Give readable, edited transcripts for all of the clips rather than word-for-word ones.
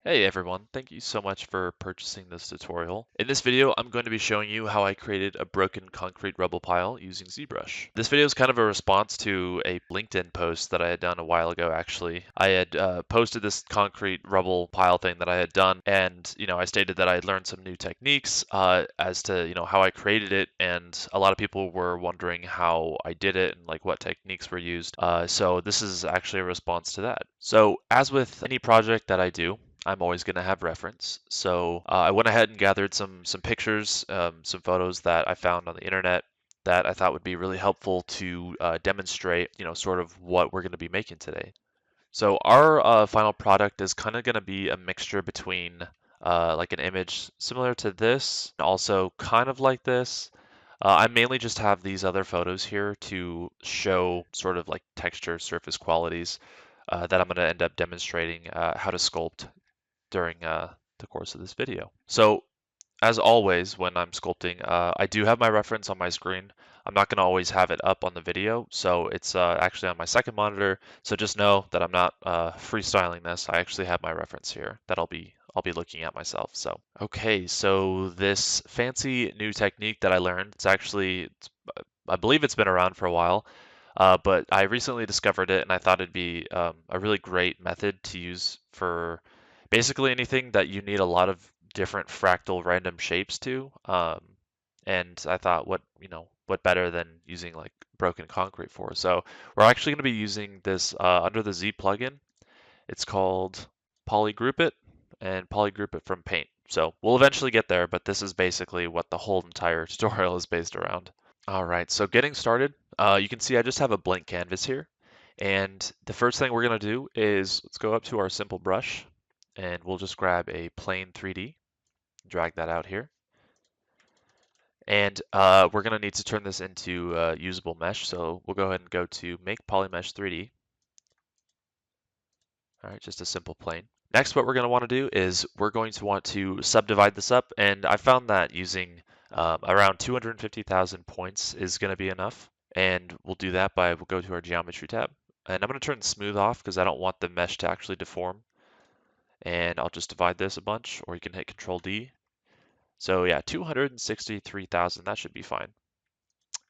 Hey everyone, thank you so much for purchasing this tutorial. In this video, I'm going to be showing you how I created a broken concrete rubble pile using ZBrush. This video is kind of a response to a LinkedIn post that I had done a while ago actually. I had posted this concrete rubble pile thing that I had done, and I stated that I had learned some new techniques as to how I created it, and a lot of people were wondering how I did it and like what techniques were used. So this is actually a response to that. So as with any project that I do, I'm always going to have reference. So I went ahead and gathered some pictures, some photos that I found on the internet that I thought would be really helpful to demonstrate, sort of what we're going to be making today. So our final product is kind of going to be a mixture between like an image similar to this, and also kind of like this. I mainly just have these other photos here to show sort of like texture, surface qualities that I'm going to end up demonstrating how to sculpt during the course of this video. So as always, when I'm sculpting, I do have my reference on my screen. I'm not going to always have it up on the video, so it's actually on my second monitor. So just know that I'm not freestyling this. I actually have my reference here that I'll be looking at myself. So okay, so this fancy new technique that I learned, I believe it's been around for a while, but I recently discovered it, and I thought it'd be a really great method to use for basically anything that you need a lot of different fractal random shapes to. And I thought, what better than using like broken concrete for? So we're actually going to be using this under the Z plugin. It's called Polygroup It, and Polygroup It from Paint. So we'll eventually get there, but this is basically what the whole entire tutorial is based around. All right, so getting started, you can see I just have a blank canvas here. And the first thing we're going to do is let's go up to our simple brush, and we'll just grab a plain 3D, drag that out here. And we're going to need to turn this into usable mesh, so we'll go ahead and go to Make Polymesh 3D. All right, just a simple plane. Next, what we're going to want to do is we're going to want to subdivide this up, and I found that using around 250,000 points is going to be enough. And we'll do that we'll go to our geometry tab. And I'm going to turn smooth off because I don't want the mesh to actually deform. And I'll just divide this a bunch, or you can hit Control D. So yeah, 263,000, that should be fine.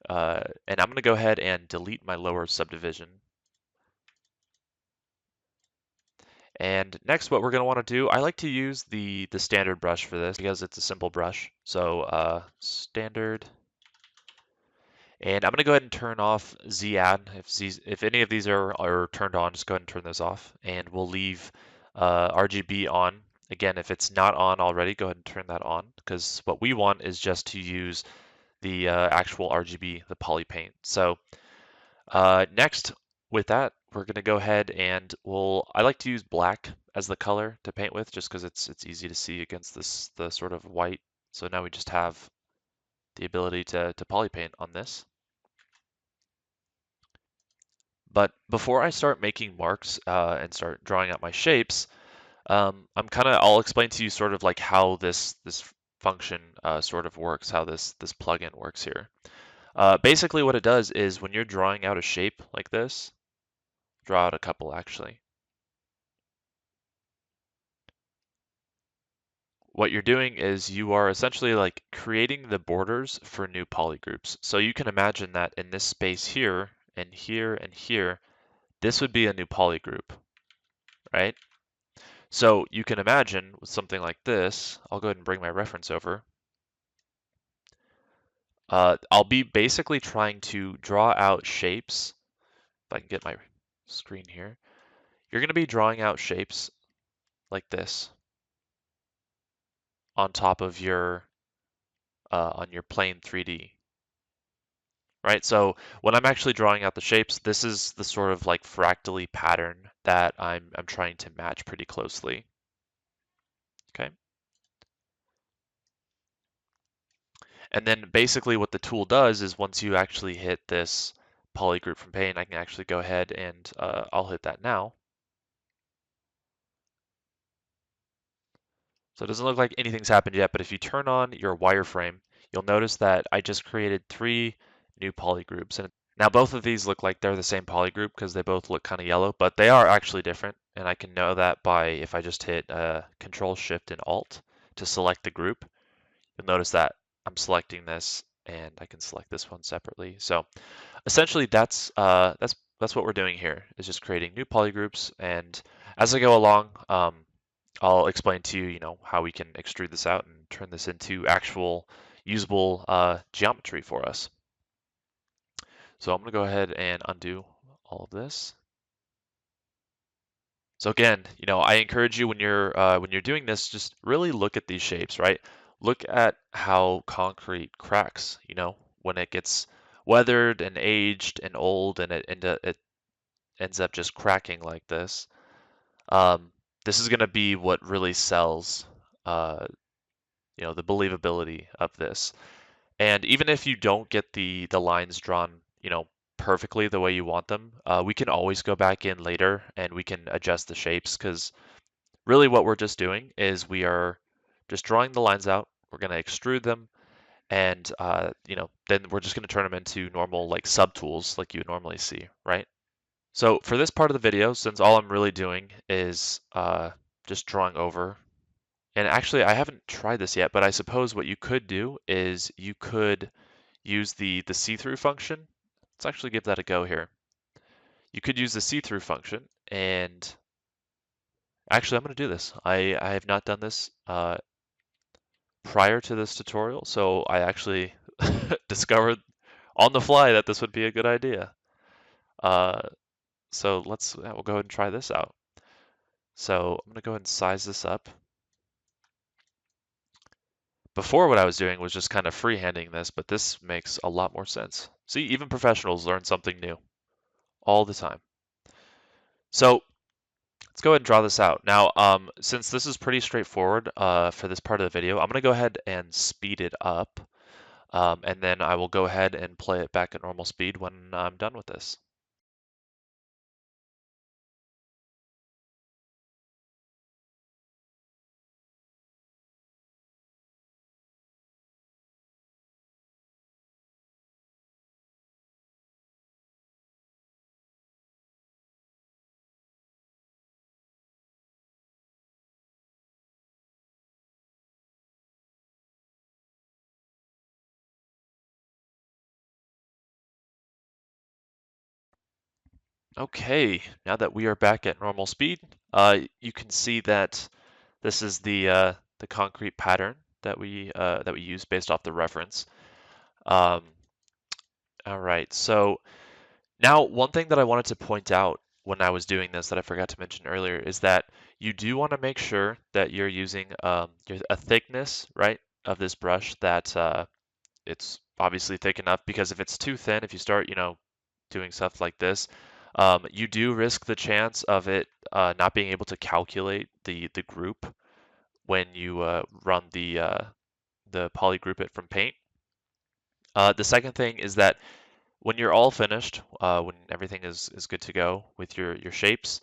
And I'm going to go ahead and delete my lower subdivision. And next, what we're going to want to do, I like to use the standard brush for this because it's a simple brush. So standard. And I'm going to go ahead and turn off Z add. If any of these are turned on, just go ahead and turn those off. And we'll leave RGB on. Again, if it's not on already, go ahead and turn that on, because what we want is just to use the actual RGB, the poly paint. So next, with that, we're going to go ahead and I like to use black as the color to paint with, just because it's easy to see against the sort of white. So now we just have the ability to poly paint on this. But before I start making marks and start drawing out my shapes, I'll explain to you sort of like how this function sort of works, how this plugin works here. Basically what it does is when you're drawing out a shape like this, draw out a couple actually. What you're doing is you are essentially like creating the borders for new polygroups. So you can imagine that in this space here and here and here, this would be a new polygroup, right? So you can imagine with something like this, I'll go ahead and bring my reference over. I'll be basically trying to draw out shapes. If I can get my screen here, you're going to be drawing out shapes like this on top of on your plane 3D. Right, so when I'm actually drawing out the shapes, this is the sort of like fractally pattern that I'm trying to match pretty closely. Okay. And then basically what the tool does is once you actually hit this polygroup from Paint, I can actually go ahead and I'll hit that now. So it doesn't look like anything's happened yet, but if you turn on your wireframe, you'll notice that I just created 3 new polygroups. And now both of these look like they're the same polygroup because they both look kind of yellow, but they are actually different. And I can know that by if I just hit Control Shift and Alt to select the group. You'll notice that I'm selecting this, and I can select this one separately. So essentially, that's what we're doing here, is just creating new polygroups. And as I go along, I'll explain to you, how we can extrude this out and turn this into actual usable geometry for us. So I'm going to go ahead and undo all of this. So again, I encourage you when you're doing this, just really look at these shapes, right? Look at how concrete cracks, when it gets weathered and aged and old, and it ends up just cracking like this. This is going to be what really sells, the believability of this. And even if you don't get the lines drawn, perfectly the way you want them, we can always go back in later and we can adjust the shapes, because really what we're just doing is we are just drawing the lines out. We're going to extrude them, and then we're just going to turn them into normal like subtools like you would normally see, right? So for this part of the video, since all I'm really doing is just drawing over, and actually I haven't tried this yet, but I suppose what you could do is you could use the see-through function. Let's actually give that a go here. You could use the see-through function, and actually I'm going to do this. I have not done this prior to this tutorial, so I actually discovered on the fly that this would be a good idea. So we'll go ahead and try this out. So I'm going to go ahead and size this up. Before, what I was doing was just kind of freehanding this, but this makes a lot more sense. See, even professionals learn something new all the time. So let's go ahead and draw this out. Now, since this is pretty straightforward for this part of the video, I'm going to go ahead and speed it up, and then I will go ahead and play it back at normal speed when I'm done with this. Okay, now that we are back at normal speed, you can see that this is the concrete pattern that we use based off the reference. Um, all right, so now one thing that I wanted to point out when I was doing this that I forgot to mention earlier is that you do want to make sure that you're using a thickness, right, of this brush that it's obviously thick enough, because if it's too thin, if you start, doing stuff like this, you do risk the chance of it not being able to calculate the group when you run the polygroup it from Paint. The second thing is that when you're all finished, when everything is good to go with your shapes,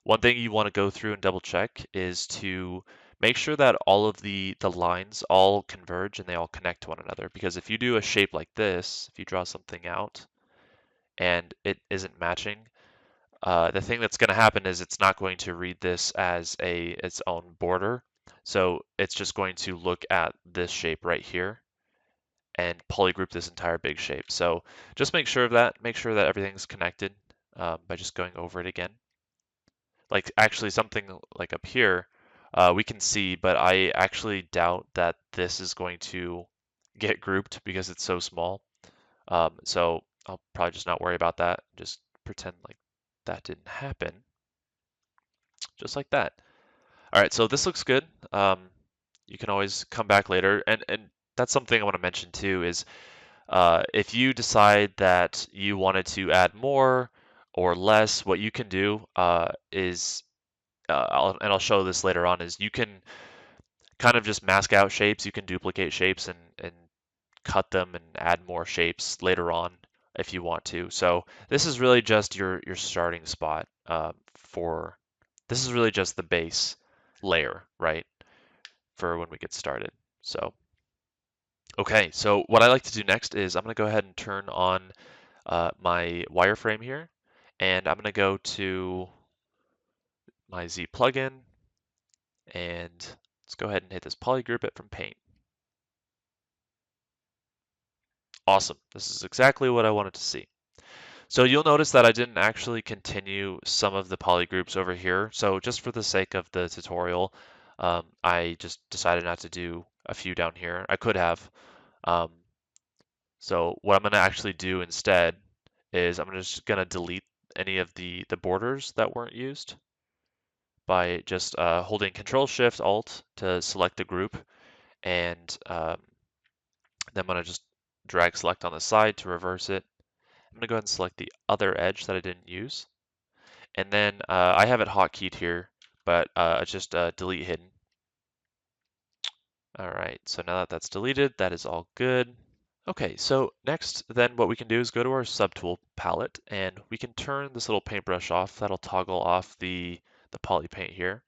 one thing you want to go through and double check is to make sure that all of the lines all converge and they all connect to one another. Because if you do a shape like this, if you draw something out and it isn't matching, the thing that's going to happen is it's not going to read this as its own border. So it's just going to look at this shape right here and polygroup this entire big shape. So just make sure of that. Make sure that everything's connected by just going over it again. Like actually something like up here, we can see, but I actually doubt that this is going to get grouped because it's so small. So I'll probably just not worry about that. Just pretend like that didn't happen. Just like that. All right, so this looks good. You can always come back later. And that's something I want to mention too is if you decide that you wanted to add more or less, what you can do is, I'll show this later on, is you can kind of just mask out shapes. You can duplicate shapes and cut them and add more shapes later on if you want to. So this is really just your starting spot this is really just the base layer, right, for when we get started. So, okay, so what I like to do next is I'm going to go ahead and turn on my wireframe here, and I'm going to go to my Z plugin, and let's go ahead and hit this polygroup it from Paint. Awesome, this is exactly what I wanted to see. So you'll notice that I didn't actually continue some of the polygroups over here. So just for the sake of the tutorial, I just decided not to do a few down here. I could have. Um, so what I'm going to actually do instead is I'm just going to delete any of the borders that weren't used by just holding Control Shift Alt to select the group, and then I'm going to just drag select on the side to reverse it. I'm going to go ahead and select the other edge that I didn't use. And then I have it hotkeyed here, but it's just delete hidden. All right, so now that that's deleted, that is all good. Okay, so next then what we can do is go to our subtool palette, and we can turn this little paintbrush off. That'll toggle off the poly paint here.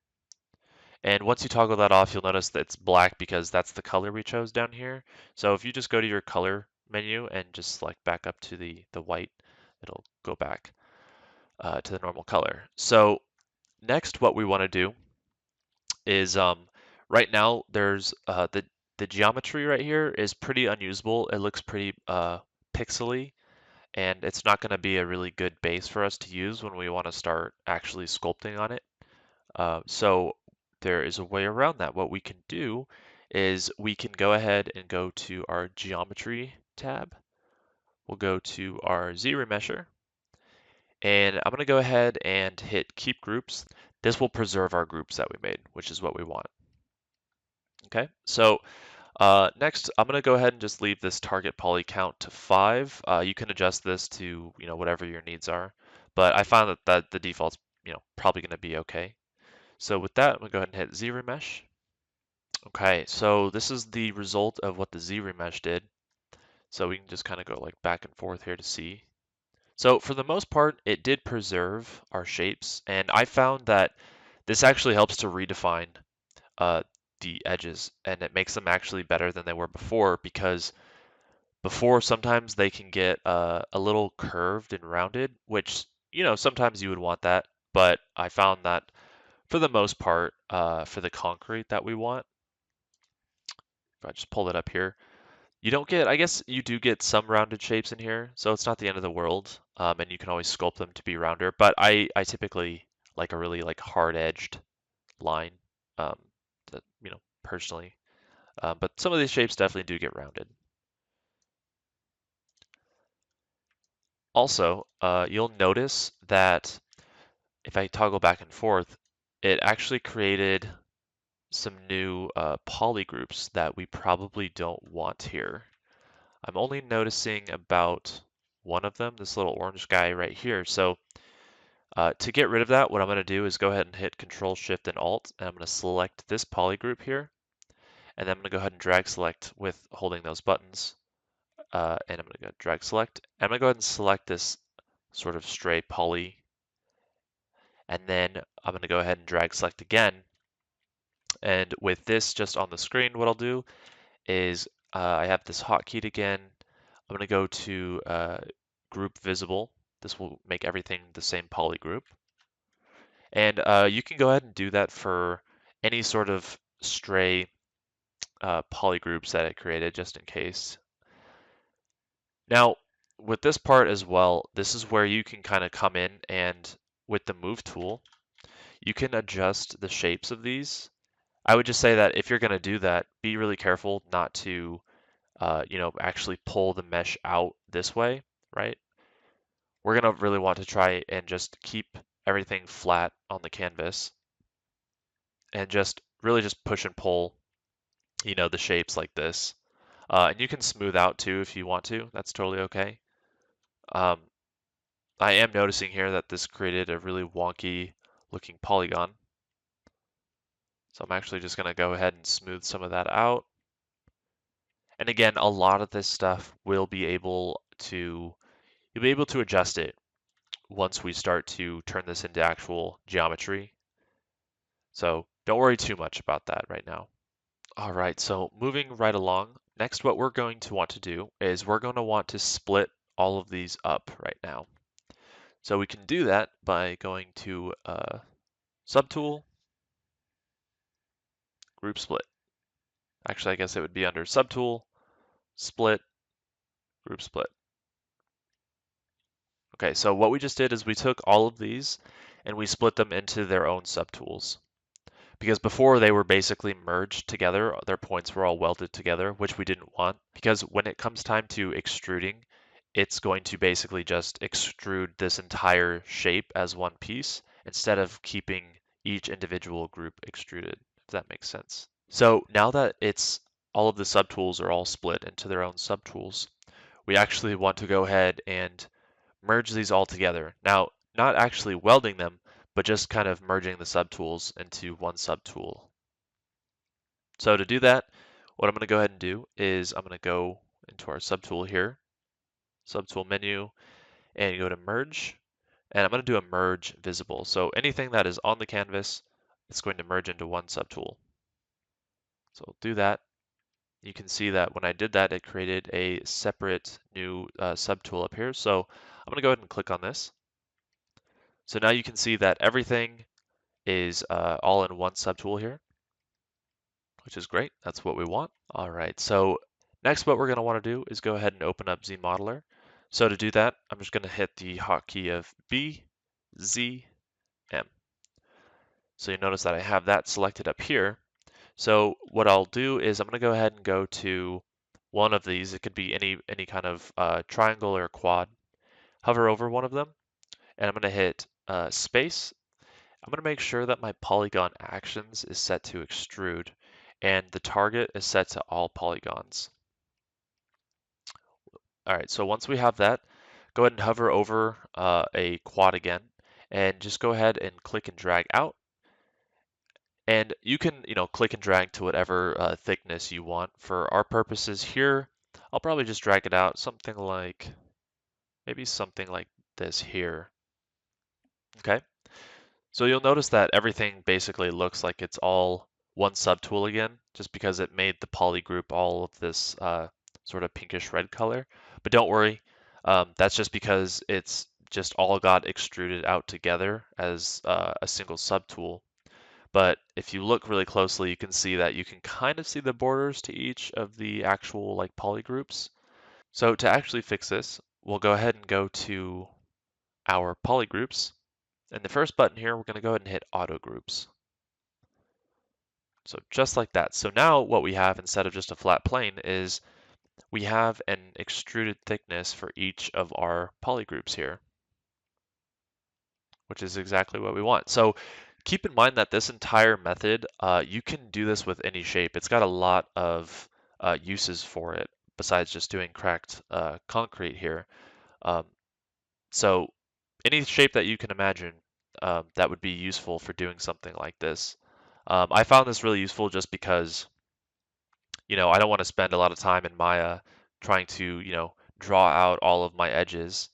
And once you toggle that off, you'll notice that it's black because that's the color we chose down here. So if you just go to your color menu and just select back up to the white, it'll go back to the normal color. So next, what we want to do is right now there's the geometry right here is pretty unusable. It looks pretty pixely, and it's not going to be a really good base for us to use when we want to start actually sculpting on it. So there is a way around that. What we can do is we can go ahead and go to our geometry tab. We'll go to our Z-remesher, and I'm going to go ahead and hit keep groups. This will preserve our groups that we made, which is what we want. Okay, so next I'm going to go ahead and just leave this target poly count to 5. You can adjust this to whatever your needs are, but I found that the default's probably going to be okay. So with that, I'm going to go ahead and hit Z remesh. Okay, so this is the result of what the Z remesh did. So we can just kind of go like back and forth here to see. So for the most part, it did preserve our shapes, and I found that this actually helps to redefine uh, the edges, and it makes them actually better than they were before, because before sometimes they can get a little curved and rounded, which sometimes you would want that, but I found that for the most part, for the concrete that we want, if I just pull it up here, you don't get, I guess you do get some rounded shapes in here, so it's not the end of the world, and you can always sculpt them to be rounder, but I typically like a really like hard-edged line, um, that, personally. But some of these shapes definitely do get rounded. Also, you'll notice that if I toggle back and forth, it actually created some new poly groups that we probably don't want here. I'm only noticing about one of them, this little orange guy right here. So to get rid of that, what I'm going to do is go ahead and hit Control Shift and Alt, and I'm going to select this poly group here, and then I'm going to go ahead and drag select with holding those buttons, and I'm going to go drag select. I'm going to go ahead and select this sort of stray poly, and then I'm going to go ahead and drag select again. And with this just on the screen, what I'll do is I have this hotkeyed again. I'm going to go to group visible. This will make everything the same poly group. And you can go ahead and do that for any sort of stray poly groups that it created, just in case. Now, with this part as well, this is where you can kind of come in, and with the move tool, you can adjust the shapes of these. I would just say that if you're going to do that, be really careful not to actually pull the mesh out this way, right? We're going to really want to try and just keep everything flat on the canvas and just really just push and pull, the shapes like this. And you can smooth out too if you want to. That's totally okay. Um, I am noticing here that this created a really wonky looking polygon. So I'm actually just going to go ahead and smooth some of that out. And again, a lot of this stuff will be able to, you'll be able to adjust it once we start to turn this into actual geometry. So don't worry too much about that right now. All right, so moving right along, next what we're going to want to do is we're going to want to split all of these up right now. So we can do that by going to subtool, group split. Actually, I guess it would be under subtool, split, group split. Okay, so what we just did is we took all of these and we split them into their own subtools. Because before they were basically merged together, their points were all welded together, which we didn't want. Because when it comes time to extruding, it's going to basically just extrude this entire shape as one piece instead of keeping each individual group extruded, if that makes sense. So now that it's all of the subtools are all split into their own subtools, we actually want to go ahead and merge these all together. Now, not actually welding them, but just kind of merging the subtools into one subtool. So to do that, what I'm going to go ahead and do is I'm going to go into our subtool here, subtool menu, and go to merge, and I'm going to do a merge visible. So anything that is on the canvas, it's going to merge into one subtool. So I'll do that. You can see that when I did that, it created a separate new subtool up here. So I'm going to go ahead and click on this. So now you can see that everything is all in one subtool here, which is great. That's what we want. All right, so next what we're going to want to do is go ahead and open up ZModeler. So to do that, I'm just going to hit the hotkey of B, Z, M. So you notice that I have that selected up here. So what I'll do is I'm going to go ahead and go to one of these. It could be any kind of triangle or quad. Hover over one of them, and I'm going to hit space. I'm going to make sure that my polygon actions is set to extrude, and the target is set to all polygons. All right, so once we have that, go ahead and hover over a quad again, and just go ahead and click and drag out. And you can, click and drag to whatever thickness you want. For our purposes here, I'll probably just drag it out maybe something like this here. Okay, so you'll notice that everything basically looks like it's all one subtool again, just because it made the poly group all of this sort of pinkish red color. But don't worry, that's just because it's just all got extruded out together as a single subtool. But if you look really closely, you can see that you can kind of see the borders to each of the actual like poly groups. So to actually fix this, we'll go ahead and go to our poly groups. And the first button here, we're going to go ahead and hit auto groups. So just like that. So now what we have instead of just a flat plane is we have an extruded thickness for each of our poly groups here, which is exactly what we want. So keep in mind that this entire method, you can do this with any shape. It's got a lot of uses for it besides just doing cracked concrete here. So any shape that you can imagine that would be useful for doing something like this. I found this really useful just because, I don't want to spend a lot of time in Maya trying to, draw out all of my edges.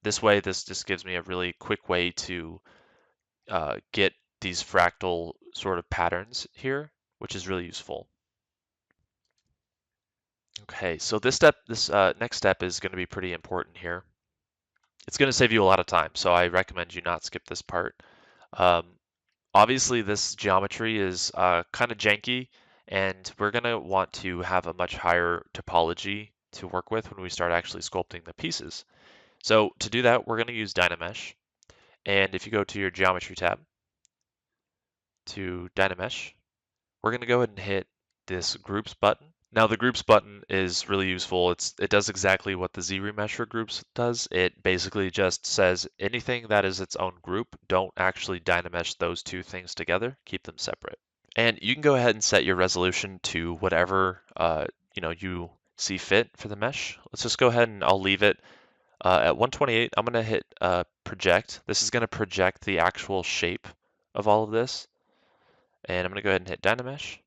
This way, this just gives me a really quick way to get these fractal sort of patterns here, which is really useful. Okay, so this next step is going to be pretty important here. It's going to save you a lot of time, so I recommend you not skip this part. Obviously, this geometry is kind of janky, and we're going to want to have a much higher topology to work with when we start actually sculpting the pieces. So to do that, we're going to use Dynamesh. And if you go to your Geometry tab, to Dynamesh, we're going to go ahead and hit this Groups button. Now the Groups button is really useful. It does exactly what the ZBrush for Groups does. It basically just says anything that is its own group, don't actually Dynamesh those two things together, keep them separate. And you can go ahead and set your resolution to whatever you see fit for the mesh. Let's just go ahead and I'll leave it at 128. I'm going to hit project. This is going to project the actual shape of all of this. And I'm going to go ahead and hit Dynamesh.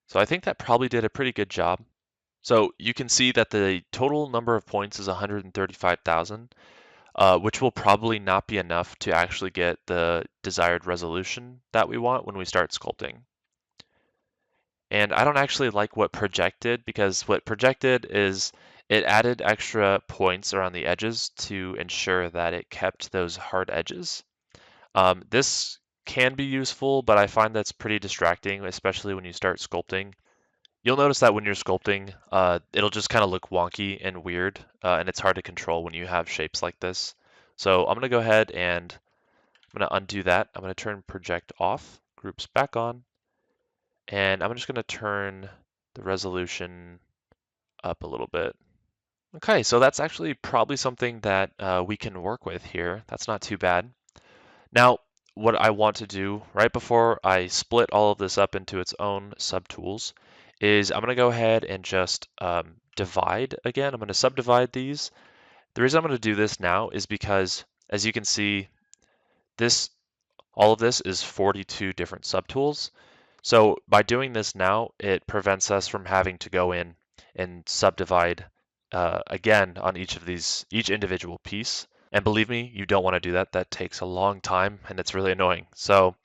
So I think that probably did a pretty good job. So you can see that the total number of points is 135,000, which will probably not be enough to actually get the desired resolution that we want when we start sculpting. And I don't actually like what projected, because what projected is it added extra points around the edges to ensure that it kept those hard edges. This can be useful, but I find that's pretty distracting, especially when you start sculpting. You'll notice that when you're sculpting, it'll just kind of look wonky and weird, and it's hard to control when you have shapes like this. So I'm going to go ahead and I'm going to undo that. I'm going to turn project off, groups back on, and I'm just going to turn the resolution up a little bit. Okay, so that's actually probably something that we can work with here. That's not too bad. Now, what I want to do right before I split all of this up into its own subtools is I'm going to go ahead and just divide again. I'm going to subdivide these. The reason I'm going to do this now is because, as you can see, all of this is 42 different subtools. So by doing this now, it prevents us from having to go in and subdivide again on each individual piece. And believe me, you don't want to do that. That takes a long time and it's really annoying. So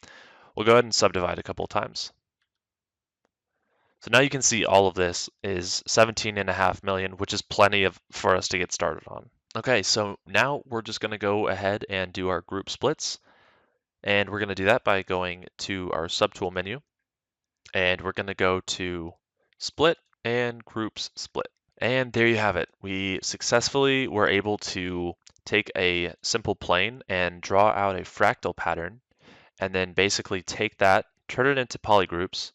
we'll go ahead and subdivide a couple of times. So now you can see all of this is 17.5 million, which is plenty for us to get started on. Okay, so now we're just going to go ahead and do our group splits. And we're going to do that by going to our subtool menu. And we're going to go to split and groups split. And there you have it. We successfully were able to take a simple plane and draw out a fractal pattern, and then basically take that, turn it into polygroups,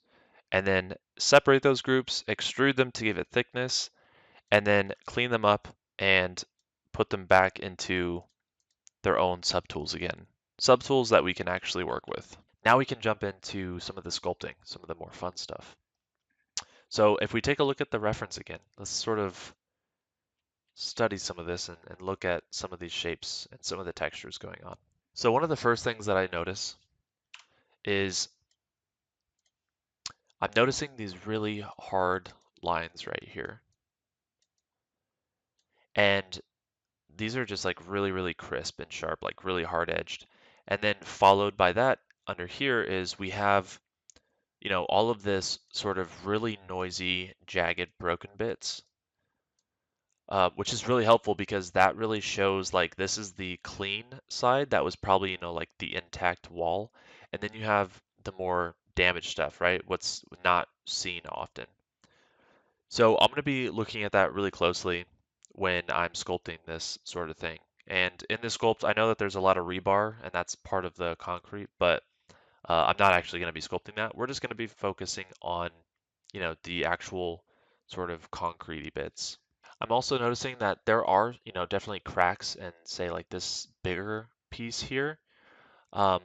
and then separate those groups, extrude them to give it thickness, and then clean them up and put them back into their own subtools again. Subtools that we can actually work with. Now we can jump into some of the sculpting, some of the more fun stuff. So if we take a look at the reference again, let's sort of study some of this and look at some of these shapes and some of the textures going on. So one of the first things that I notice is I'm noticing these really hard lines right here. And these are just like really, really crisp and sharp, like really hard edged. And then followed by that under here is we have, all of this sort of really noisy, jagged, broken bits. Which is really helpful because that really shows like this is the clean side that was probably, like the intact wall. And then you have the more damaged stuff, right? What's not seen often. So I'm going to be looking at that really closely when I'm sculpting this sort of thing. And in this sculpt, I know that there's a lot of rebar and that's part of the concrete, but I'm not actually going to be sculpting that. We're just going to be focusing on, the actual sort of concretey bits. I'm also noticing that there are, definitely cracks in, say, like this bigger piece here. Um,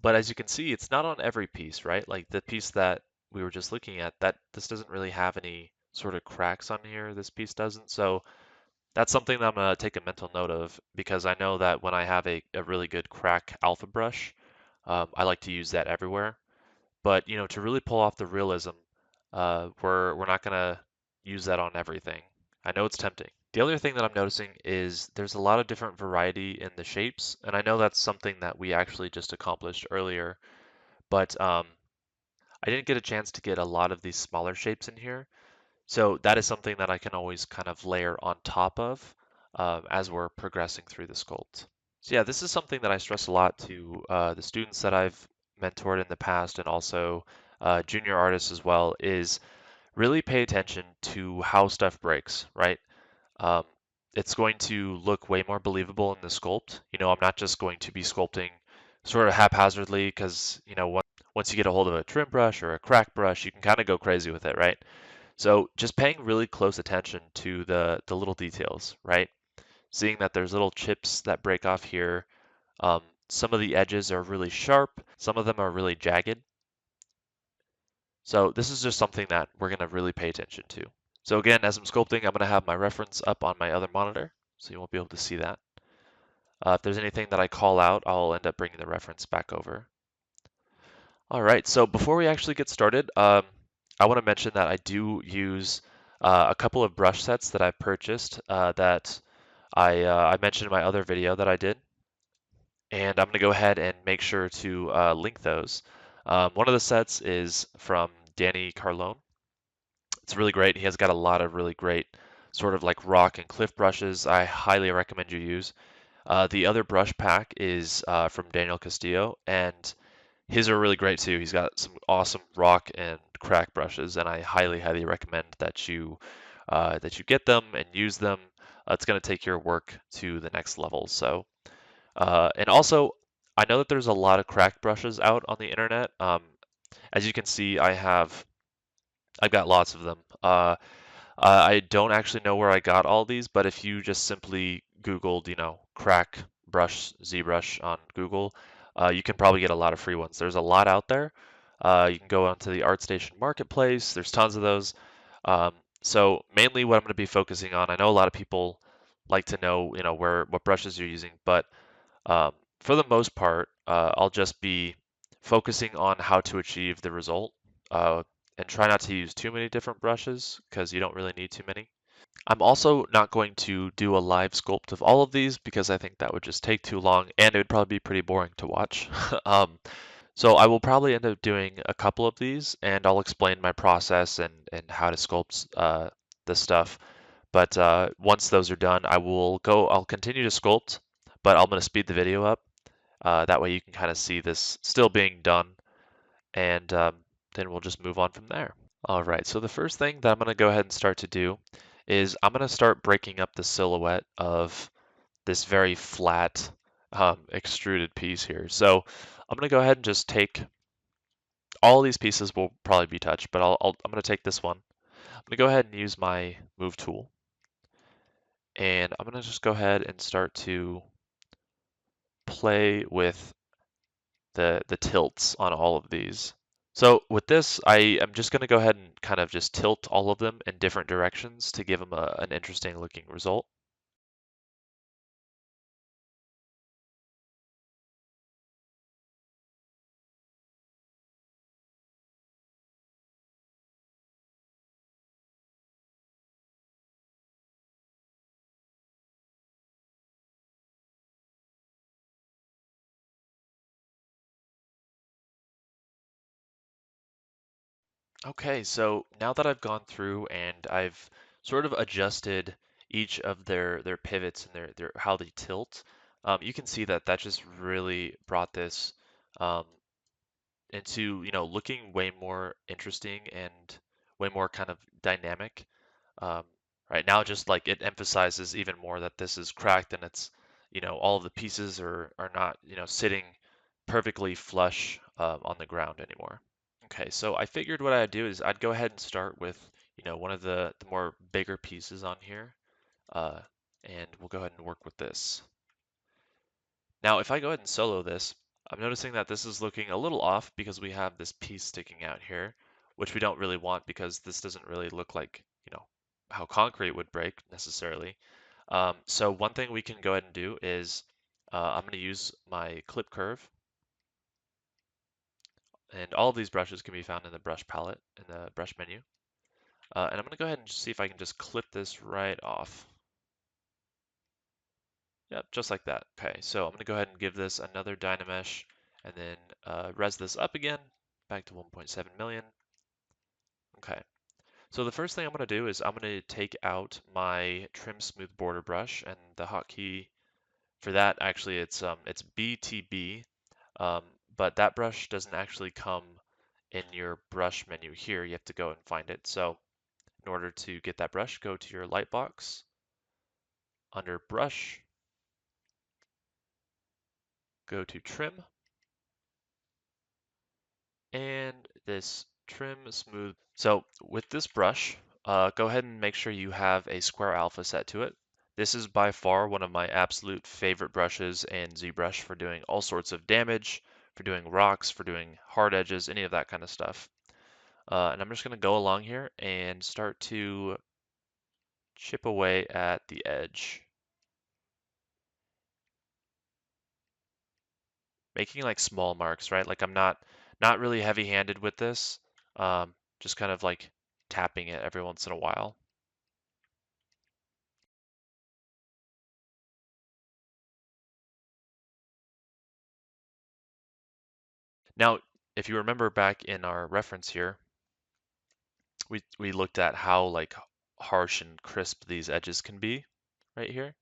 but as you can see, it's not on every piece, right? Like the piece that we were just looking at, that this doesn't really have any sort of cracks on here. This piece doesn't. So that's something that I'm going to take a mental note of because I know that when I have a really good crack alpha brush, I like to use that everywhere. But, to really pull off the realism, we're not going to use that on everything. I know it's tempting. The other thing that I'm noticing is there's a lot of different variety in the shapes, and I know that's something that we actually just accomplished earlier, but I didn't get a chance to get a lot of these smaller shapes in here. So that is something that I can always kind of layer on top of as we're progressing through the sculpt. So yeah, this is something that I stress a lot to the students that I've mentored in the past and also junior artists as well, is really pay attention to how stuff breaks, right? Um, it's going to look way more believable in the sculpt. I'm not just going to be sculpting sort of haphazardly because, once you get a hold of a trim brush or a crack brush, you can kind of go crazy with it, right? So just paying really close attention to the little details, right? Seeing that there's little chips that break off here. Some of the edges are really sharp, some of them are really jagged. So this is just something that we're going to really pay attention to. So again, as I'm sculpting, I'm going to have my reference up on my other monitor, so you won't be able to see that. If there's anything that I call out, I'll end up bringing the reference back over. All right, so before we actually get started, I want to mention that I do use a couple of brush sets that I've purchased that I mentioned in my other video that I did. And I'm going to go ahead and make sure to link those. One of the sets is from Danny Carlone. It's really great. He has got a lot of really great sort of like rock and cliff brushes I highly recommend you use. The other brush pack is from Daniel Castillo, and his are really great too. He's got some awesome rock and crack brushes, and I highly, highly recommend that you get them and use them. It's going to take your work to the next level. So, and also, I know that there's a lot of crack brushes out on the internet. As you can see, I've got lots of them. I don't actually know where I got all these, but if you just simply Googled, crack brush, ZBrush on Google, you can probably get a lot of free ones. There's a lot out there. You can go onto the ArtStation Marketplace. There's tons of those. Um, so mainly what I'm going to be focusing on, I know a lot of people like to know, what brushes you're using, but for the most part, I'll just be focusing on how to achieve the result, and try not to use too many different brushes because you don't really need too many. I'm also not going to do a live sculpt of all of these because I think that would just take too long and it would probably be pretty boring to watch. So I will probably end up doing a couple of these and I'll explain my process and how to sculpt this stuff. But once those are done, I'll continue to sculpt, but I'm going to speed the video up. That way you can kind of see this still being done, and then we'll just move on from there. All right, so the first thing that I'm going to go ahead and start to do is I'm going to start breaking up the silhouette of this very flat extruded piece here. So I'm going to go ahead and just take all these pieces will probably be touched, but I'm going to take this one. I'm going to go ahead and use my move tool, and I'm going to just go ahead and start to play with the tilts on all of these. So with this, I am just going to go ahead and kind of just tilt all of them in different directions to give them an interesting looking result. Okay, so now that I've gone through and I've sort of adjusted each of their pivots and their how they tilt, you can see that that just really brought this um, into, looking way more interesting and way more kind of dynamic. Um, right now, just like it emphasizes even more that this is cracked and it's, all of the pieces are not, sitting perfectly flush on the ground anymore. Okay, so I figured what I'd do is I'd go ahead and start with, one of the more bigger pieces on here, uh, and we'll go ahead and work with this. Now, if I go ahead and solo this, I'm noticing that this is looking a little off because we have this piece sticking out here, which we don't really want because this doesn't really look like, how concrete would break necessarily. So one thing we can go ahead and do is I'm going to use my clip curve, and all of these brushes can be found in the brush palette in the brush menu. And I'm going to go ahead and see if I can just clip this right off. Yep, just like that. Okay, so I'm going to go ahead and give this another Dynamesh and then res this up again, back to 1.7 million. Okay, so the first thing I'm going to do is I'm going to take out my trim smooth border brush, and the hotkey for that actually it's BTB, um, but that brush doesn't actually come in your brush menu here. You have to go and find it. So in order to get that brush, go to your light box, under brush, go to trim, and this trim smooth. So with this brush, go ahead and make sure you have a square alpha set to it. This is by far one of my absolute favorite brushes in ZBrush for doing all sorts of damage, for doing rocks, for doing hard edges, any of that kind of stuff. And I'm just going to go along here and start to chip away at the edge, making like small marks, right? Like I'm not really heavy-handed with this, just kind of like tapping it every once in a while. Now, if you remember back in our reference here, we looked at how like harsh and crisp these edges can be right here.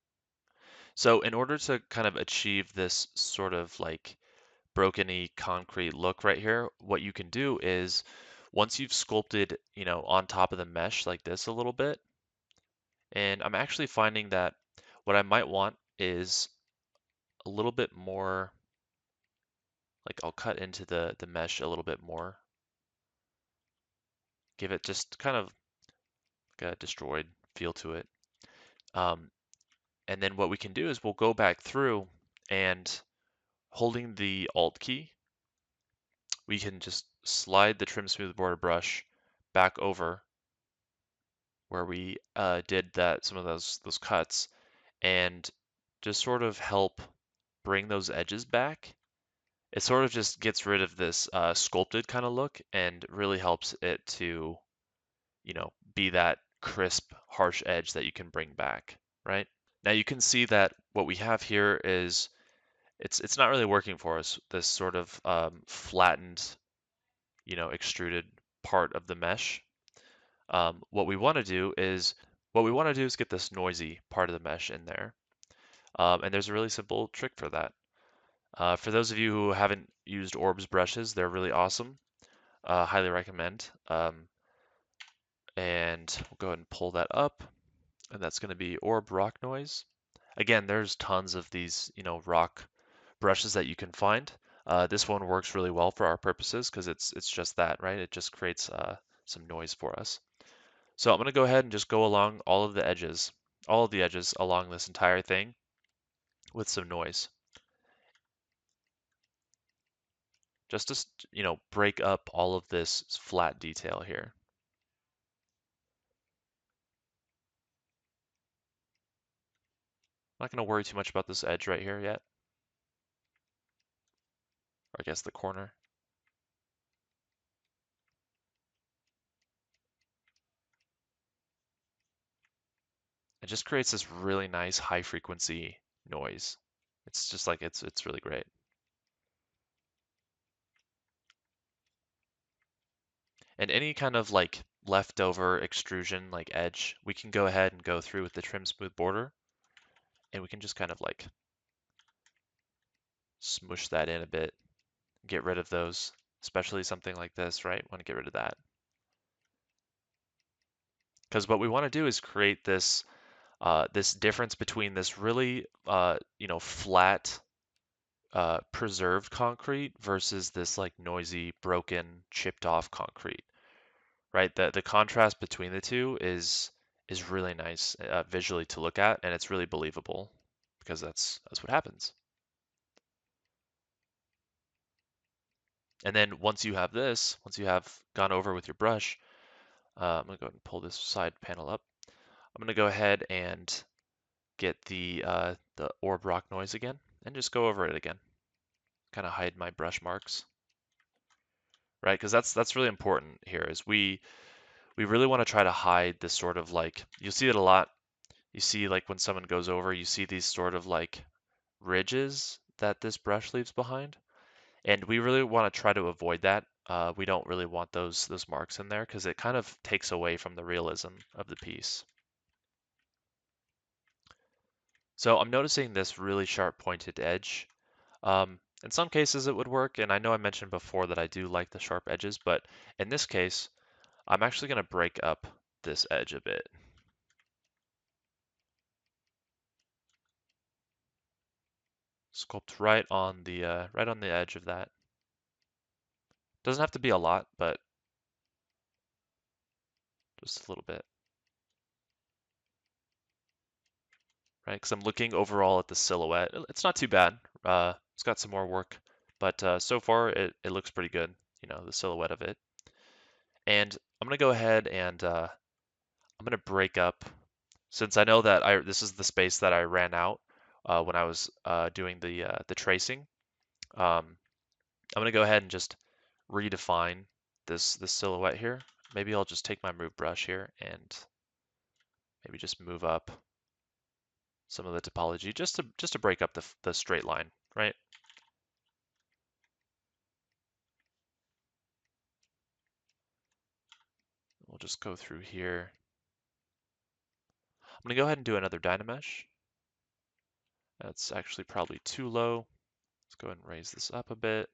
So in order to kind of achieve this sort of like broken-y concrete look right here, what you can do is once you've sculpted, on top of the mesh like this a little bit, and I'm actually finding that what I might want is a little bit more, like I'll cut into the mesh a little bit more, give it just kind of like a destroyed feel to it. Um, and then what we can do is we'll go back through and holding the Alt key, we can just slide the trim smooth border brush back over where we did some of those cuts and just sort of help bring those edges back. It sort of just gets rid of this sculpted kind of look and really helps it to, be that crisp, harsh edge that you can bring back, right? Now you can see that what we have here is it's not really working for us, this sort of flattened, extruded part of the mesh. What we want to do is get this noisy part of the mesh in there. And there's a really simple trick for that. For those of you who haven't used Orbs brushes, they're really awesome. Highly recommend. And we'll go ahead and pull that up, and that's going to be Orb Rock Noise. Again, there's tons of these, rock brushes that you can find. This one works really well for our purposes because it's just that, right? It just creates some noise for us. So I'm going to go ahead and just go along all of the edges along this entire thing with some noise. Just to, break up all of this flat detail here. I'm not going to worry too much about this edge right here yet, or I guess the corner. It just creates this really nice high frequency noise. It's just like it's really great. And any kind of like leftover extrusion like edge, we can go ahead and go through with the trim smooth border, and we can just kind of like smush that in a bit, get rid of those, especially something like this, right? Want to get rid of that. Because what we want to do is create this this difference between this really flat preserved concrete versus this like noisy, broken, chipped off concrete, right? The contrast between the two is really nice visually to look at, and it's really believable because that's what happens. And then once you have this, once you have gone over with your brush, I'm gonna go ahead and pull this side panel up. I'm gonna go ahead and get the orb rock noise again and just go over it again. Kind of hide my brush marks, right? Because that's really important here is we really want to try to hide this sort of like, you'll see it a lot. You see like when someone goes over, you see these sort of like ridges that this brush leaves behind. And we really want to try to avoid that. We don't really want those marks in there because it kind of takes away from the realism of the piece. So I'm noticing this really sharp pointed edge. In some cases it would work, and I know I mentioned before that I do like the sharp edges, but in this case, I'm actually going to break up this edge a bit. Sculpt right on the edge of that. Doesn't have to be a lot, but just a little bit, right? Because I'm looking overall at the silhouette. It's not too bad. It's got some more work, but so far it looks pretty good, the silhouette of it. And I'm gonna go ahead and I'm gonna break up, since I know that this is the space that I ran out when I was doing the tracing. I'm gonna go ahead and just redefine this silhouette here. Maybe I'll just take my move brush here and maybe just move up some of the topology just to break up the straight line, right? We'll just go through here. I'm gonna go ahead and do another Dynamesh. That's actually probably too low. Let's go ahead and raise this up a bit.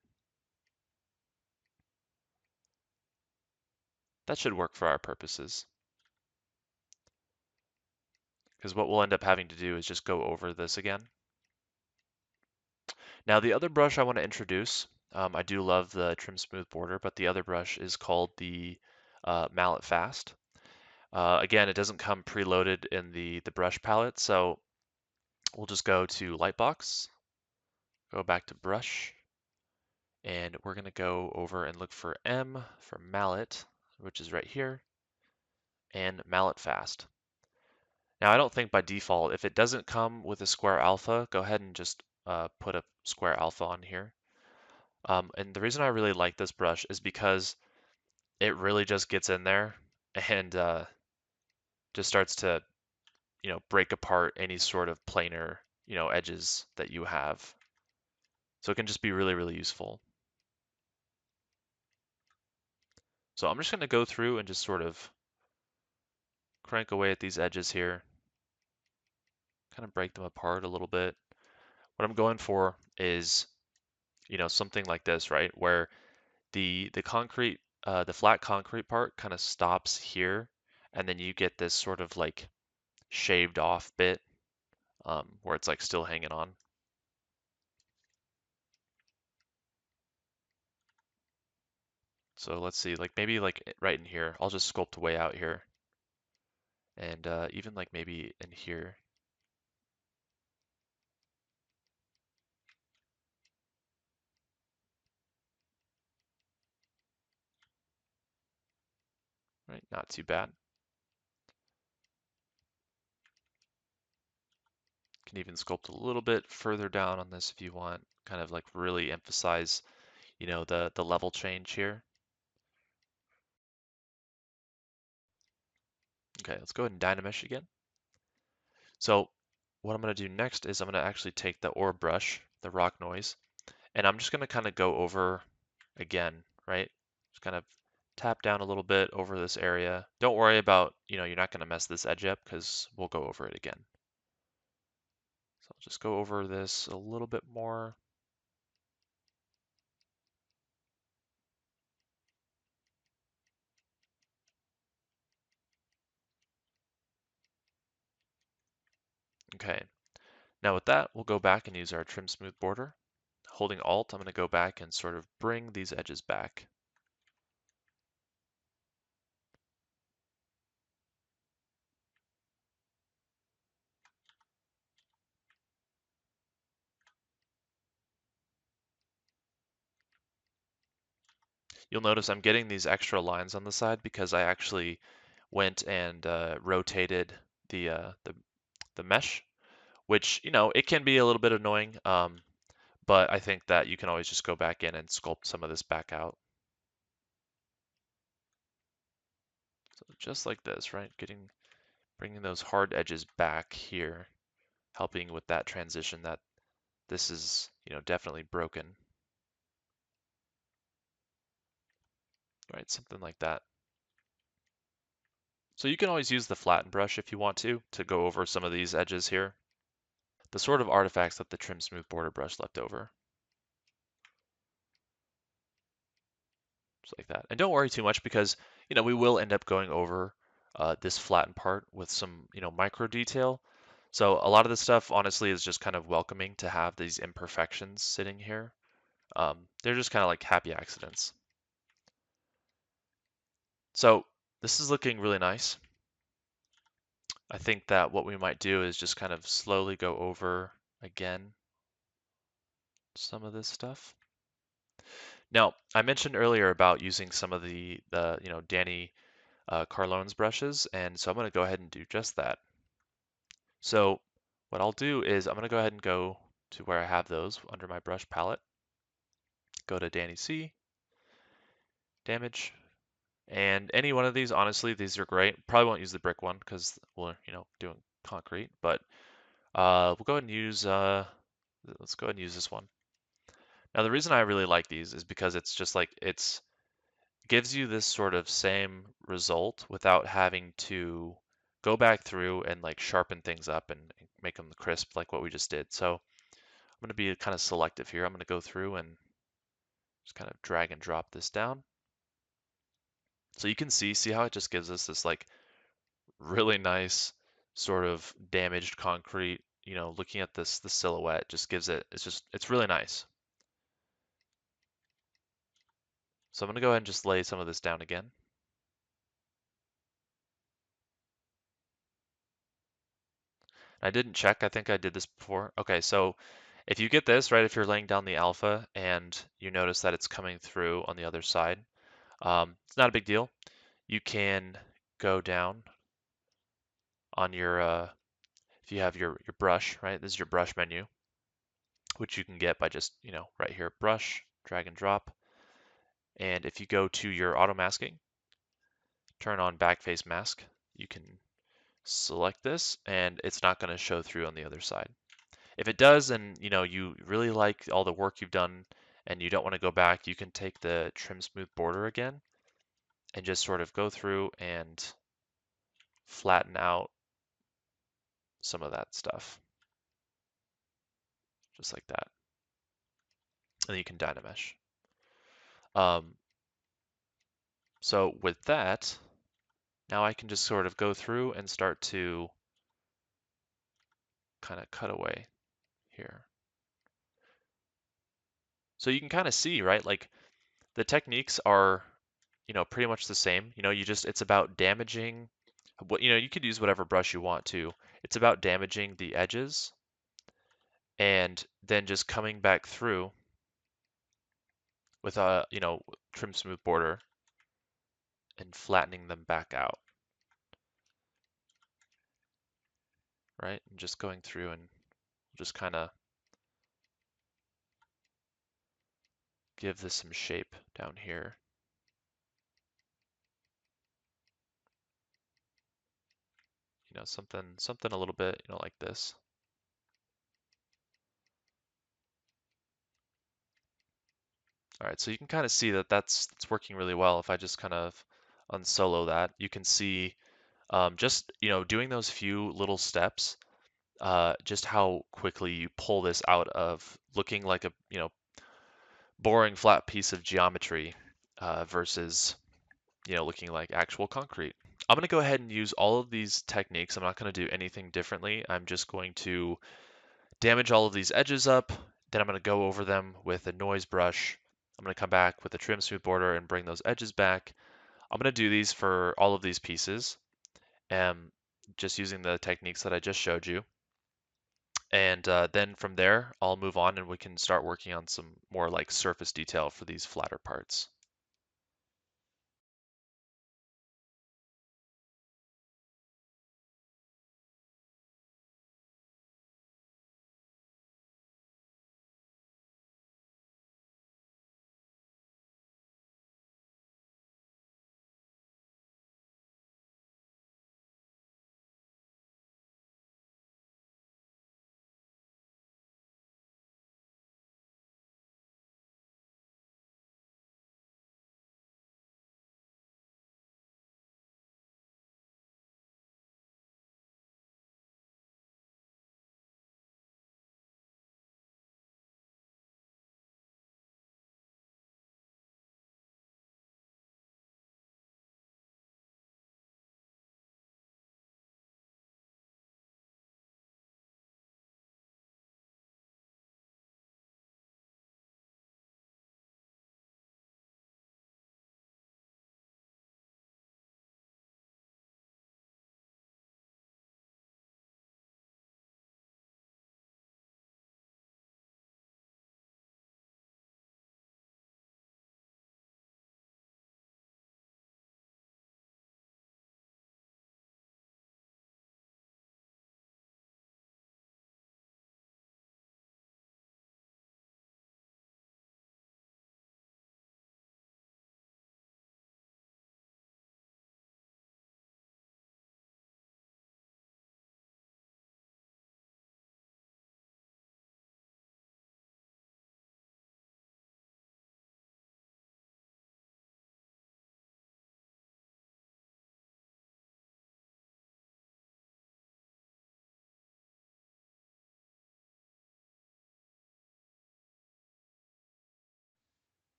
That should work for our purposes. Because what we'll end up having to do is just go over this again. Now the other brush I want to introduce, I do love the trim smooth border, but the other brush is called the Mallet Fast. Again, it doesn't come preloaded in the brush palette, so we'll just go to Lightbox, go back to Brush, and we're going to go over and look for M for Mallet, which is right here, and Mallet Fast. Now, I don't think by default, if it doesn't come with a square alpha, go ahead and just put a square alpha on here. And the reason I really like this brush is because it really just gets in there and just starts to, break apart any sort of planar, edges that you have. So it can just be really, really useful. So I'm just going to go through and just sort of crank away at these edges here, kind of break them apart a little bit. What I'm going for is, something like this, right? Where the concrete, the flat concrete part kind of stops here, and then you get this sort of like shaved off bit where it's like still hanging on. So let's see, like maybe like right in here, I'll just sculpt way out here, and even like maybe in here. Right, not too bad. Can even sculpt a little bit further down on this if you want, kind of like really emphasize, the level change here. Okay, let's go ahead and Dynamesh again. So what I'm going to do next is I'm going to actually take the orb brush, the rock noise, and I'm just going to kind of go over again, right? Just kind of tap down a little bit over this area. Don't worry about, you're not going to mess this edge up because we'll go over it again. So I'll just go over this a little bit more. Okay, now with that, we'll go back and use our trim smooth border. Holding Alt, I'm going to go back and sort of bring these edges back. You'll notice I'm getting these extra lines on the side because I actually went and rotated the mesh, which, it can be a little bit annoying, but I think that you can always just go back in and sculpt some of this back out. So just like this, right? Bringing those hard edges back here, helping with that transition that this is, definitely broken. Right, something like that. So you can always use the flatten brush if you want to go over some of these edges here. The sort of artifacts that the trim smooth border brush left over. Just like that. And don't worry too much because, we will end up going over this flattened part with some, micro detail. So a lot of this stuff, honestly, is just kind of welcoming to have these imperfections sitting here. They're just kind of like happy accidents. So this is looking really nice. I think that what we might do is just kind of slowly go over again some of this stuff. Now, I mentioned earlier about using some of the Danny Carlone's brushes, and so I'm going to go ahead and do just that. So what I'll do is I'm going to go ahead and go to where I have those under my brush palette, go to Danny C, damage, and any one of these, honestly, these are great. Probably won't use the brick one because we're, doing concrete, but we'll go ahead and use, let's go ahead and use this one. Now, the reason I really like these is because it's just like, gives you this sort of same result without having to go back through and like sharpen things up and make them crisp like what we just did. So I'm going to be kind of selective here. I'm going to go through and just kind of drag and drop this down. So you can see how it just gives us this like really nice sort of damaged concrete, you know, looking at this, the silhouette just gives it, it's really nice. So I'm going to go ahead and just lay some of this down again. I didn't check, I think I did this before. Okay, so if you get this, right, if you're laying down the alpha and you notice that it's coming through on the other side, it's not a big deal. You can go down on your, if you have your brush, right, this is your brush menu, which you can get by just, you know, right here, brush, drag and drop. And if you go to your auto masking, turn on backface mask, you can select this and it's not going to show through on the other side. If it does and you know you really like all the work you've done and you don't want to go back, you can take the trim smooth border again and just sort of go through and flatten out some of that stuff. Just like that. And then you can Dynamesh. So with that, now I can just sort of go through and start to kind of cut away here. So you can kind of see, right? Like the techniques are, you know, pretty much the same. You know, it's about damaging what, you know, you could use whatever brush you want to. It's about damaging the edges and then just coming back through with a, you know, trim smooth border and flattening them back out, right? And just going through and just kind of give this some shape down here. You know, something a little bit, you know, like this. All right, so you can kind of see that that's working really well. If I just kind of unsolo that, you can see just, you know, doing those few little steps, just how quickly you pull this out of looking like a, you know, boring flat piece of geometry versus, you know, looking like actual concrete. I'm going to go ahead and use all of these techniques. I'm not going to do anything differently. I'm just going to damage all of these edges up. Then I'm going to go over them with a noise brush. I'm going to come back with a trim smooth border and bring those edges back. I'm going to do these for all of these pieces, just using the techniques that I just showed you. And then from there, I'll move on and we can start working on some more like surface detail for these flatter parts.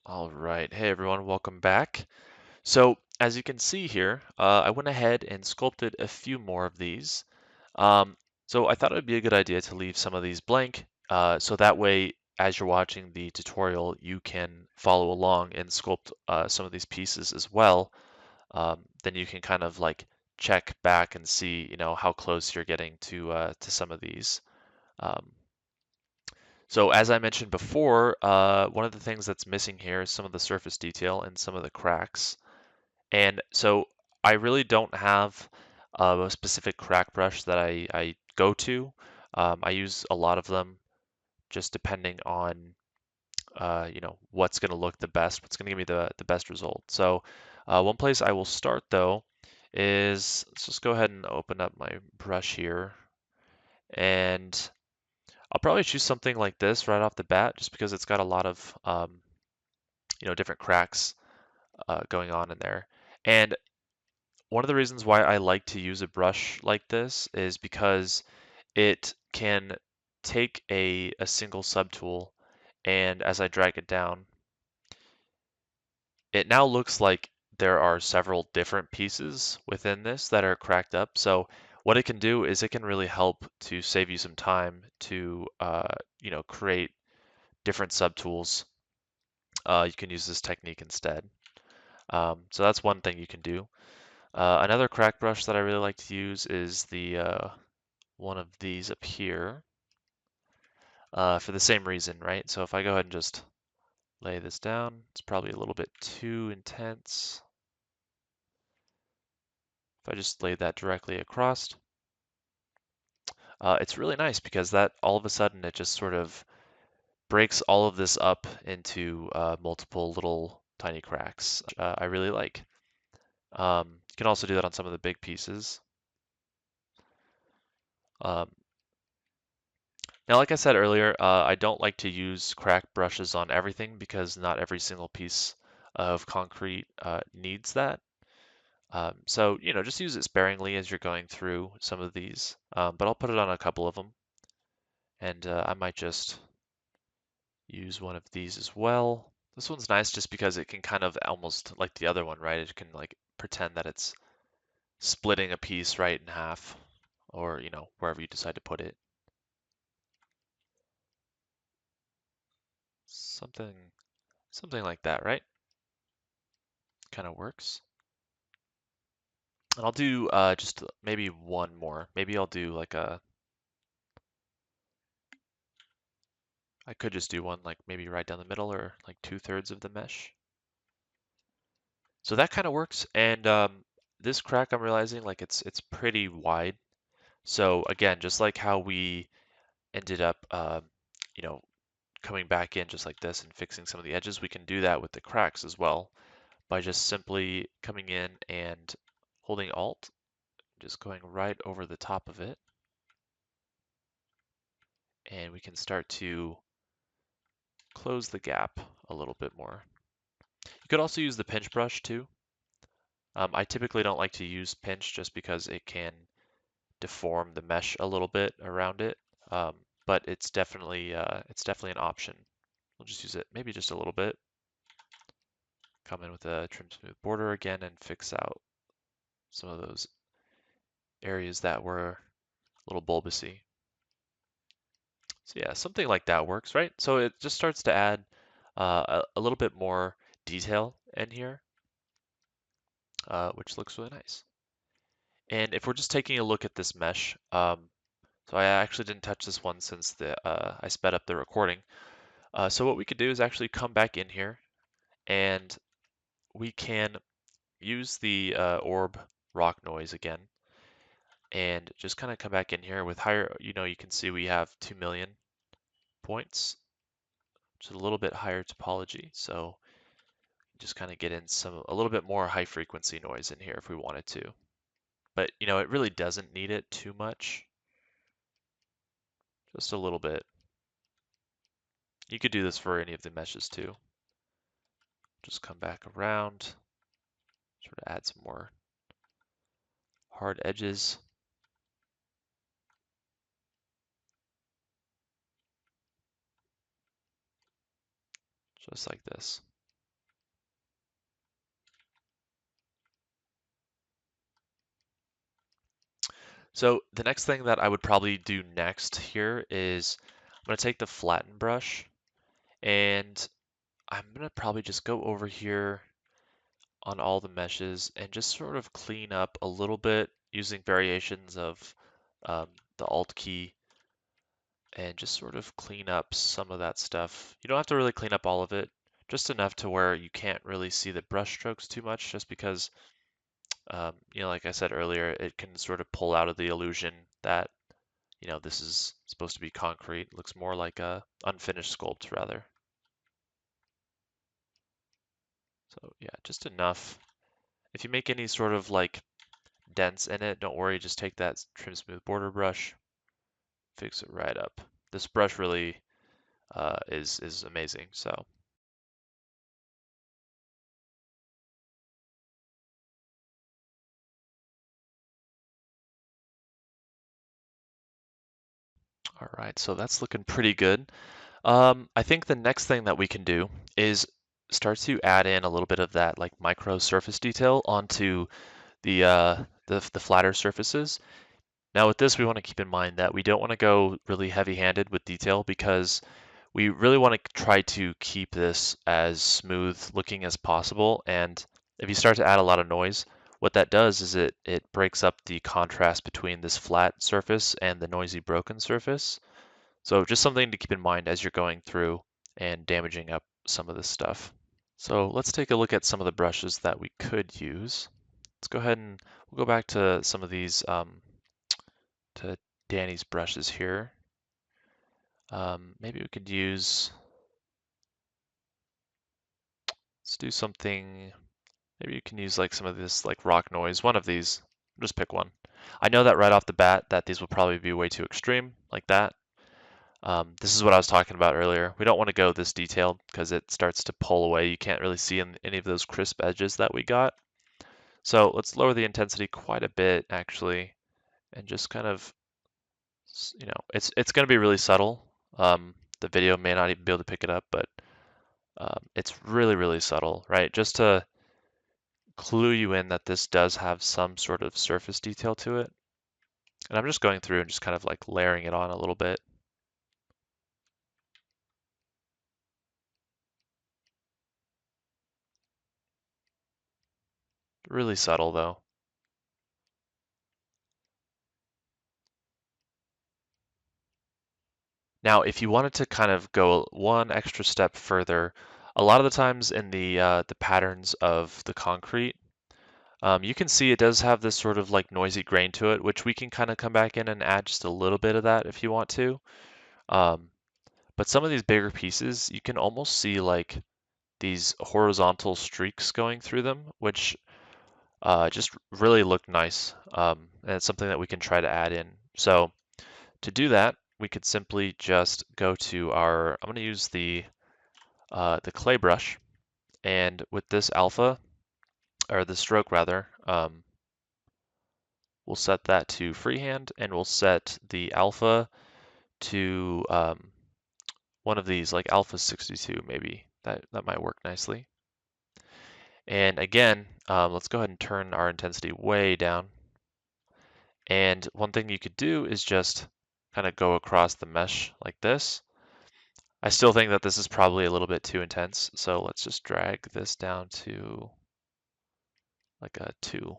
All right. Hey everyone, welcome back. So as you can see here, I went ahead and sculpted a few more of these. Um, so I thought it would be a good idea to leave some of these blank, so that way, as you're watching the tutorial, you can follow along and sculpt some of these pieces as well. Then you can kind of like check back and see, how close you're getting to some of these. Um, So as I mentioned before, one of the things that's missing here is some of the surface detail and some of the cracks. And so I really don't have a specific crack brush that I go to. I use a lot of them just depending on what's going to look the best, what's going to give me the best result. So one place I will start though is, let's just go ahead and open up my brush here, and I'll probably choose something like this right off the bat, just because it's got a lot of different cracks going on in there. And one of the reasons why I like to use a brush like this is because it can take a single subtool, and as I drag it down, it now looks like there are several different pieces within this that are cracked up. So what it can do is it can really help to save you some time to create different subtools. You can use this technique instead. So that's one thing you can do. Another crack brush that I really like to use is the one of these up here, for the same reason, right? So if I go ahead and just lay this down, it's probably a little bit too intense. If I just lay that directly across, it's really nice because that all of a sudden it just sort of breaks all of this up into multiple little tiny cracks. I really like. You can also do that on some of the big pieces. Um, Now, like I said earlier, I don't like to use crack brushes on everything because not every single piece of concrete needs that. So, just use it sparingly as you're going through some of these. But I'll put it on a couple of them, and I might just use one of these as well. This one's nice just because it can kind of almost like the other one, right? It can like pretend that it's splitting a piece right in half, or, wherever you decide to put it. Something like that, right? Kind of works. And I'll do just maybe one more. Maybe I'll do like I could just do one like maybe right down the middle, or like 2/3 of the mesh. So that kind of works. And this crack, I'm realizing like it's pretty wide. So again, just like how we ended up, you know, coming back in just like this and fixing some of the edges, we can do that with the cracks as well by just simply coming in and holding Alt, just going right over the top of it. And we can start to close the gap a little bit more. You could also use the pinch brush too. I typically don't like to use pinch just because it can deform the mesh a little bit around it, but it's definitely an option. We'll just use it maybe just a little bit. Come in with a trim smooth border again and fix out some of those areas that were a little bulbousy. So yeah, something like that works, right? So it just starts to add a little bit more detail in here, which looks really nice. And if we're just taking a look at this mesh, so I actually didn't touch this one since I sped up the recording. So what we could do is actually come back in here, and we can use the orb rock noise again, and just kind of come back in here with higher, you can see we have 2 million points, which is a little bit higher topology. So just kind of get in a little bit more high frequency noise in here if we wanted to. But it really doesn't need it too much. Just a little bit. You could do this for any of the meshes too. Just come back around, sort of add some more hard edges. Just like this. So the next thing that I would probably do next here is I'm going to take the flatten brush and I'm going to probably just go over here on all the meshes and just sort of clean up a little bit using variations of um, the Alt key and just sort of clean up some of that stuff. You don't have to really clean up all of it, just enough to where you can't really see the brush strokes too much, just because, like I said earlier, it can sort of pull out of the illusion that, this is supposed to be concrete. It looks more like a unfinished sculpt rather. So yeah, just enough. If you make any sort of like dents in it, don't worry, just take that trim smooth border brush, fix it right up. This brush really is amazing. So all right, so that's looking pretty good. I think the next thing that we can do is start to add in a little bit of that like micro surface detail onto the flatter surfaces. Now with this, we want to keep in mind that we don't want to go really heavy-handed with detail because we really want to try to keep this as smooth looking as possible. And if you start to add a lot of noise, what that does is it breaks up the contrast between this flat surface and the noisy broken surface. So just something to keep in mind as you're going through and damaging up some of this stuff. So let's take a look at some of the brushes that we could use. Let's go ahead and we'll go back to some of these, to Danny's brushes here. Maybe we could use, let's do something, maybe you can use like some of this like rock noise, one of these, just pick one. I know that right off the bat that these will probably be way too extreme, like that. This is what I was talking about earlier. We don't want to go this detailed because it starts to pull away. You can't really see any of those crisp edges that we got. So let's lower the intensity quite a bit actually, and just kind of, it's going to be really subtle. The video may not even be able to pick it up, but it's really, really subtle, right? Just to clue you in that this does have some sort of surface detail to it. And I'm just going through and just kind of like layering it on a little bit. Really subtle though. Now, if you wanted to kind of go one extra step further, a lot of the times in the patterns of the concrete, you can see it does have this sort of like noisy grain to it, which we can kind of come back in and add just a little bit of that if you want to. Um, but some of these bigger pieces, you can almost see like these horizontal streaks going through them, which just really look nice. And it's something that we can try to add in. So to do that, we could simply just go to I'm going to use the clay brush, and with this alpha, or the stroke rather, we'll set that to freehand, and we'll set the alpha to one of these, like alpha 62 maybe. That might work nicely. And again, let's go ahead and turn our intensity way down. And one thing you could do is just kind of go across the mesh like this. I still think that this is probably a little bit too intense, so let's just drag this down to like a 2,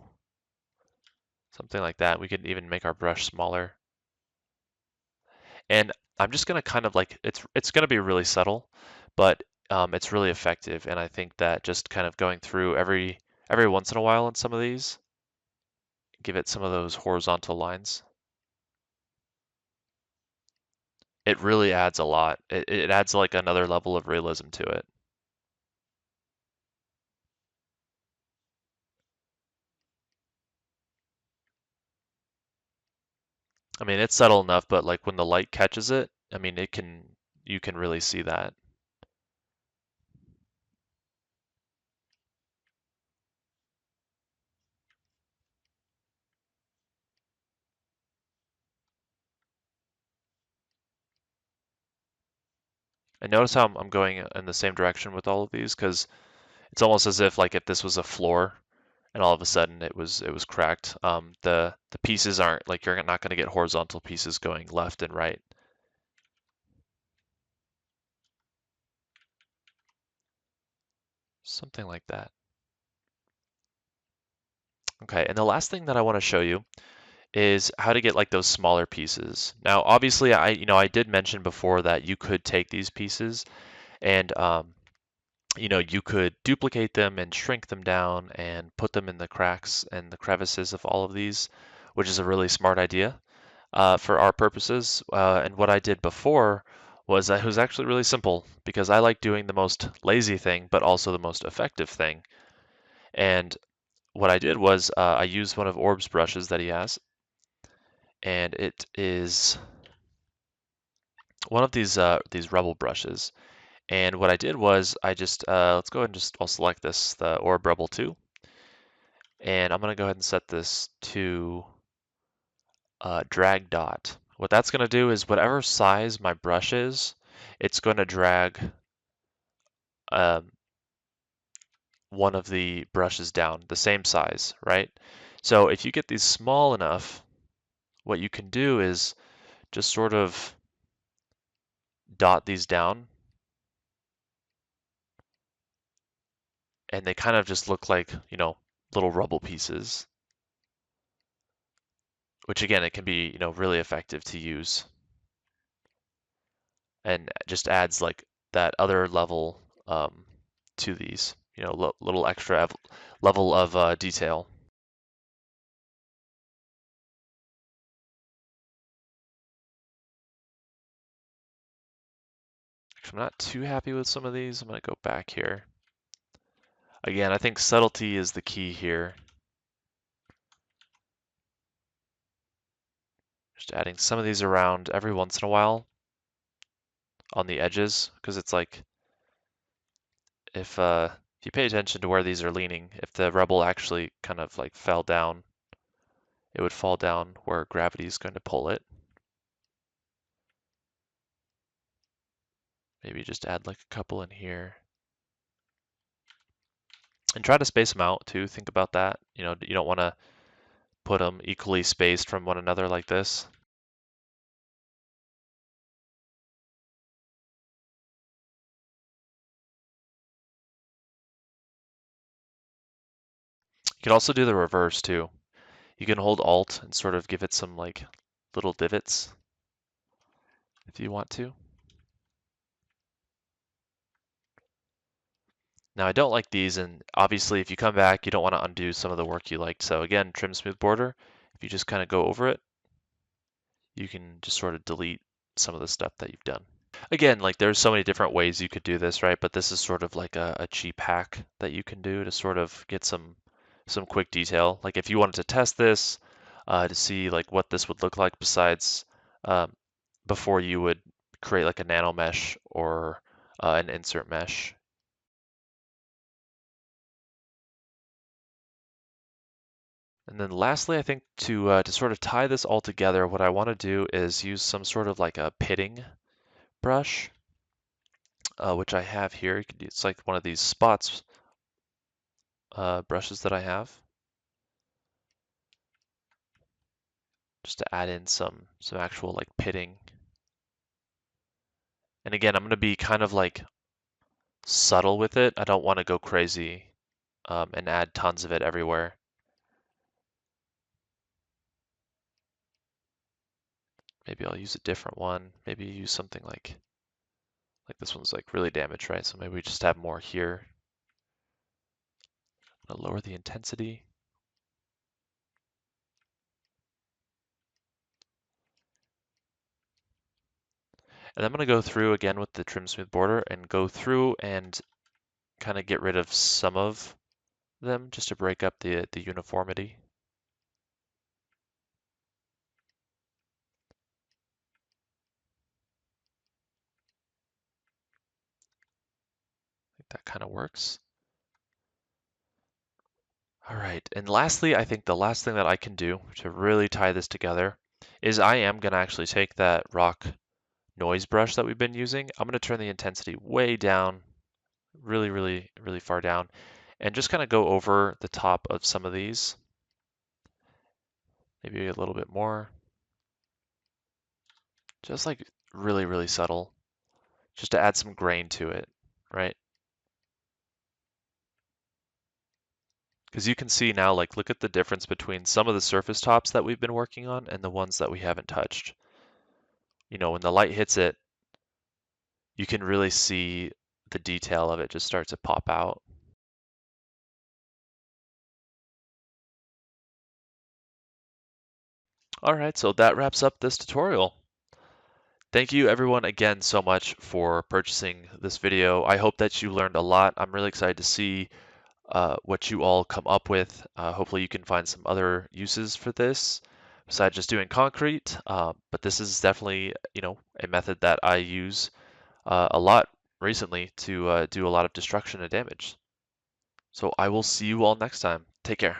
something like that. We could even make our brush smaller. And I'm just gonna kind of like, it's gonna be really subtle, but it's really effective. And I think that just kind of going through every once in a while on some of these, give it some of those horizontal lines. It really adds a lot. It adds like another level of realism to it. I mean, it's subtle enough, but like when the light catches it, I mean, you can really see that. And notice how I'm going in the same direction with all of these, because it's almost as if like if this was a floor and all of a sudden it was cracked. The pieces aren't like, you're not going to get horizontal pieces going left and right. Something like that. Okay, and the last thing that I want to show you is how to get like those smaller pieces. Now, obviously, I did mention before that you could take these pieces and you could duplicate them and shrink them down and put them in the cracks and the crevices of all of these, which is a really smart idea for our purposes. And what I did before was it was actually really simple because I like doing the most lazy thing, but also the most effective thing. And what I did was I used one of Orb's brushes that he has, and it is one of these Rubble brushes. And what I did was I just let's go ahead and I'll select this, the Orb Rubble 2, and I'm gonna go ahead and set this to drag dot. What that's gonna do is whatever size my brush is, it's going to drag um, one of the brushes down the same size, right? So if you get these small enough, what you can do is just sort of dot these down, and they kind of just look like, little rubble pieces, which again, it can be, really effective to use and just adds like that other level to these, little extra level of detail. Actually, I'm not too happy with some of these. I'm going to go back here. Again, I think subtlety is the key here. Just adding some of these around every once in a while on the edges, because it's like if you pay attention to where these are leaning, if the rubble actually kind of like fell down, it would fall down where gravity is going to pull it. Maybe just add like a couple in here. And try to space them out too. Think about that. You don't want to put them equally spaced from one another like this. You can also do the reverse too. You can hold Alt and sort of give it some like little divots if you want to. Now I don't like these, and obviously if you come back, you don't want to undo some of the work you liked. So again, trim smooth border. If you just kind of go over it, you can just sort of delete some of the stuff that you've done. Again, like there's so many different ways you could do this, right? But this is sort of like a cheap hack that you can do to sort of get some quick detail. Like if you wanted to test this to see like what this would look like besides before you would create like a nano mesh or an insert mesh. And then lastly, I think to sort of tie this all together, what I want to do is use some sort of like a pitting brush, which I have here. It's like one of these spots brushes that I have, just to add in some actual like pitting. And again, I'm going to be kind of like subtle with it. I don't want to go crazy and add tons of it everywhere. Maybe I'll use a different one. Maybe use something like this one's like really damaged, right? So maybe we just have more here. I'll lower the intensity. And I'm going to go through again with the trim smooth border and go through and kind of get rid of some of them just to break up the uniformity. I think that kind of works. All right, and lastly, I think the last thing that I can do to really tie this together is I am going to actually take that rock noise brush that we've been using. I'm going to turn the intensity way down, really, really, really far down. and just kind of go over the top of some of these, maybe a little bit more, just like really, really subtle, just to add some grain to it, right? Because you can see now, like, look at the difference between some of the surface tops that we've been working on and the ones that we haven't touched. You know, when the light hits it, you can really see the detail of it just start to pop out. All right, so that wraps up this tutorial. Thank you everyone again so much for purchasing this video. I hope that you learned a lot. I'm really excited to see what you all come up with. Hopefully you can find some other uses for this besides just doing concrete. But this is definitely, you know, a method that I use a lot recently to do a lot of destruction and damage. So I will see you all next time. Take care.